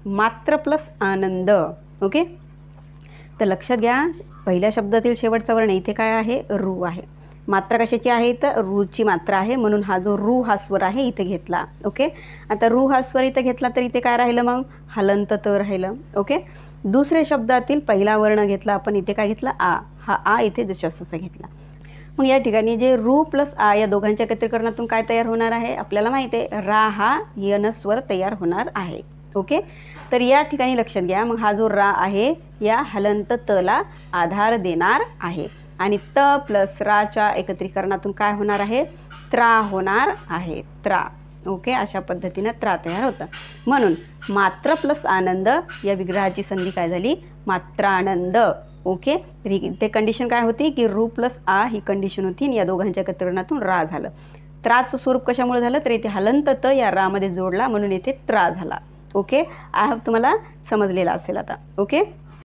मात्र प्लस आनंद. ओके, तर लक्षात घ्या पहिल्या शब्दातील शेवटचा वर्ण इथे काय आहे, रू आहे. मात्रा कशाची आहे, तर रूची मात्रा आहे, म्हणून हा जो रू हा स्वर आहे इथे घेतला. ओके, आता रू हा स्वर इथे घेतला तर इथे काय राहिलं, मग हलंत त राहिलं. ओके, दुसऱ्या शब्दातील पहिला वर्ण घेतला आपण, इथे काय घेतला, आ. हा आ इथे जशास तसा घेतला. मग या ठिकाणी जे रू प्लस आ या दोघांच्या एकत्रीकरणातून काय तयार होणार आहे, आपल्याला माहिती आहे रा हा यन स्वर तयार होणार आहे. ओके, तर या ठिकाणी लक्षात घ्या, मग हा जो रा आहे या हलंत तला आधार देणार आहे आणि त प्लस राच्या एकत्रीकरणातून काय होणार आहे, त्रा होणार आहे, त्रा. ओके, अशा पद्धतीनं त्रा तयार होतं. म्हणून मात्र प्लस आनंद या विग्रहाची संधी काय झाली, मात्रानंद. ओके, तर इथे कंडिशन काय होती की रू प्लस आ ही कंडिशन होती आणि या दोघांच्या एकत्रीकरणातून रा झालं. त्राचं स्वरूप कशामुळे झालं, तर इथे हलंत त या रामध्ये जोडला म्हणून इथे त्रा झाला. ओके, आय होप तुम्हाला समजलेला असेल आता. ओके.